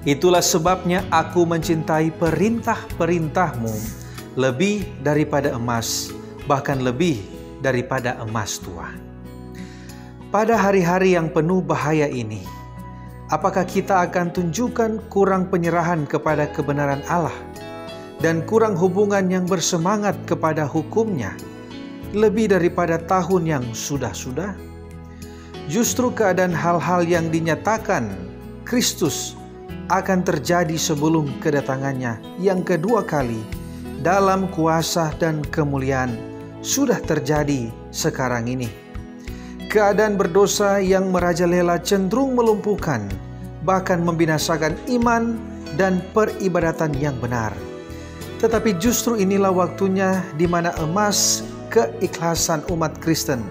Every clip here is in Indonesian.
Itulah sebabnya aku mencintai perintah-perintahmu lebih daripada emas, bahkan lebih daripada emas tua. Pada hari-hari yang penuh bahaya ini, apakah kita akan tunjukkan kurang penyerahan kepada kebenaran Allah dan kurang hubungan yang bersemangat kepada hukum-Nya lebih daripada tahun yang sudah-sudah? Justru keadaan hal-hal yang dinyatakan Kristus akan terjadi sebelum kedatangannya yang kedua kali dalam kuasa dan kemuliaan sudah terjadi sekarang ini. Keadaan berdosa yang merajalela cenderung melumpuhkan, bahkan membinasakan iman dan peribadatan yang benar. Tetapi justru inilah waktunya di mana emas keikhlasan umat Kristen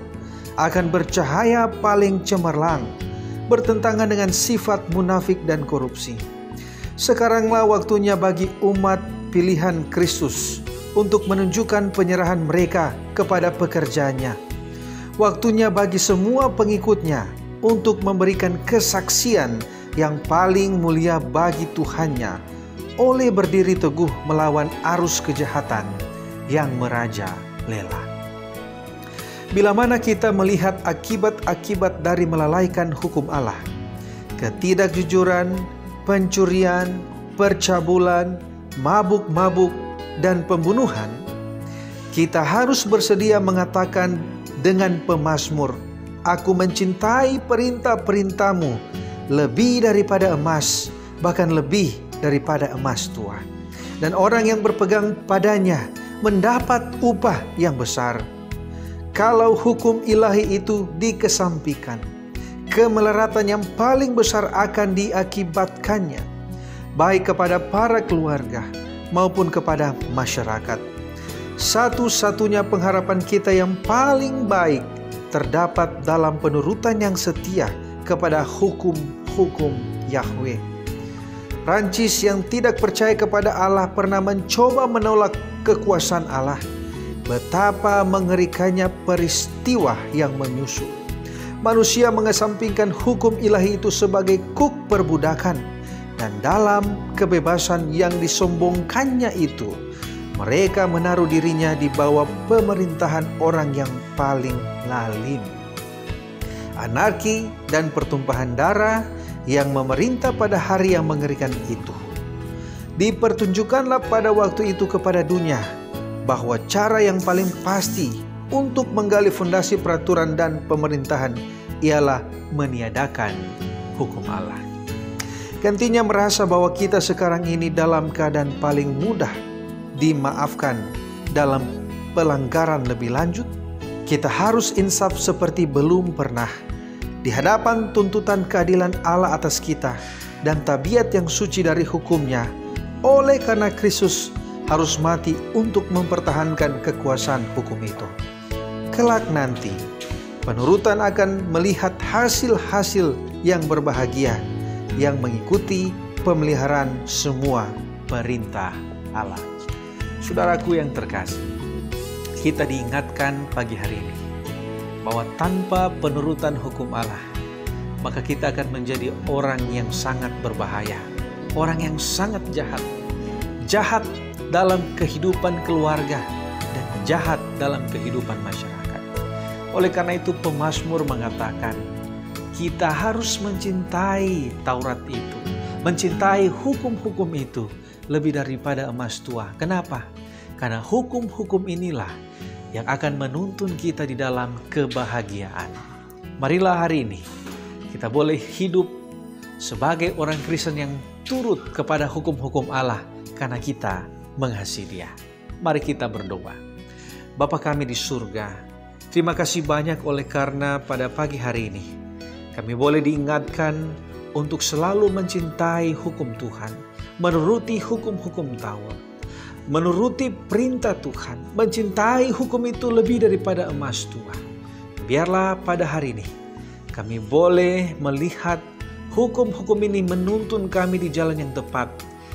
akan bercahaya paling cemerlang, bertentangan dengan sifat munafik dan korupsi. Sekaranglah waktunya bagi umat pilihan Kristus untuk menunjukkan penyerahan mereka kepada pekerjaannya. Waktunya bagi semua pengikutnya untuk memberikan kesaksian yang paling mulia bagi Tuhannya oleh berdiri teguh melawan arus kejahatan yang merajalela. Bila mana kita melihat akibat-akibat dari melalaikan hukum Allah, ketidakjujuran, pencurian, percabulan, mabuk-mabuk, dan pembunuhan, kita harus bersedia mengatakan dengan pemazmur, "Aku mencintai perintah-perintahmu lebih daripada emas, bahkan lebih daripada emas tua." Dan orang yang berpegang padanya mendapat upah yang besar. Kalau hukum ilahi itu dikesampingkan, kemelaratan yang paling besar akan diakibatkannya, baik kepada para keluarga maupun kepada masyarakat. Satu-satunya pengharapan kita yang paling baik terdapat dalam penurutan yang setia kepada hukum-hukum Yahweh. Prancis yang tidak percaya kepada Allah pernah mencoba menolak kekuasaan Allah. Betapa mengerikannya peristiwa yang menyusul. Manusia mengesampingkan hukum ilahi itu sebagai kuk perbudakan, dan dalam kebebasan yang disombongkannya itu, mereka menaruh dirinya di bawah pemerintahan orang yang paling lalim. Anarki dan pertumpahan darah yang memerintah pada hari yang mengerikan itu. Dipertunjukkanlah pada waktu itu kepada dunia bahwa cara yang paling pasti untuk menggali fondasi peraturan dan pemerintahan ialah meniadakan hukum Allah. Gantinya merasa bahwa kita sekarang ini dalam keadaan paling mudah dimaafkan dalam pelanggaran lebih lanjut, kita harus insaf seperti belum pernah di hadapan tuntutan keadilan Allah atas kita dan tabiat yang suci dari hukum-Nya. Oleh karena Kristus harus mati untuk mempertahankan kekuasaan hukum itu. Kelak nanti, penurutan akan melihat hasil-hasil yang berbahagia yang mengikuti pemeliharaan semua perintah Allah. Saudaraku yang terkasih, kita diingatkan pagi hari ini bahwa tanpa penurutan hukum Allah, maka kita akan menjadi orang yang sangat berbahaya, orang yang sangat jahat dalam kehidupan keluarga dan jahat dalam kehidupan masyarakat. Oleh karena itu pemazmur mengatakan, kita harus mencintai Taurat itu, mencintai hukum-hukum itu lebih daripada emas tua. Kenapa? Karena hukum-hukum inilah yang akan menuntun kita di dalam kebahagiaan. Marilah hari ini kita boleh hidup sebagai orang Kristen yang turut kepada hukum-hukum Allah karena kita mengasihi Dia. Mari kita berdoa. Bapa kami di surga, terima kasih banyak oleh karena pada pagi hari ini kami boleh diingatkan untuk selalu mencintai hukum Tuhan, menuruti hukum-hukum Taurat, menuruti perintah Tuhan, mencintai hukum itu lebih daripada emas tua. Biarlah pada hari ini kami boleh melihat hukum-hukum ini menuntun kami di jalan yang tepat,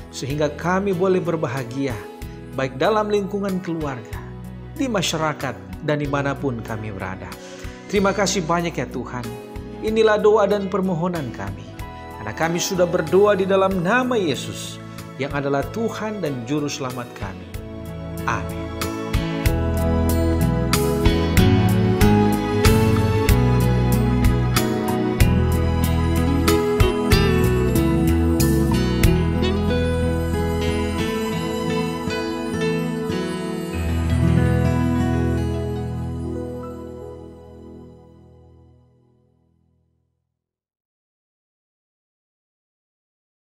sehingga kami boleh berbahagia, baik dalam lingkungan keluarga, di masyarakat, dan dimanapun kami berada. Terima kasih banyak ya Tuhan. Inilah doa dan permohonan kami. Karena kami sudah berdoa di dalam nama Yesus, yang adalah Tuhan dan Juru Selamat kami. Amin.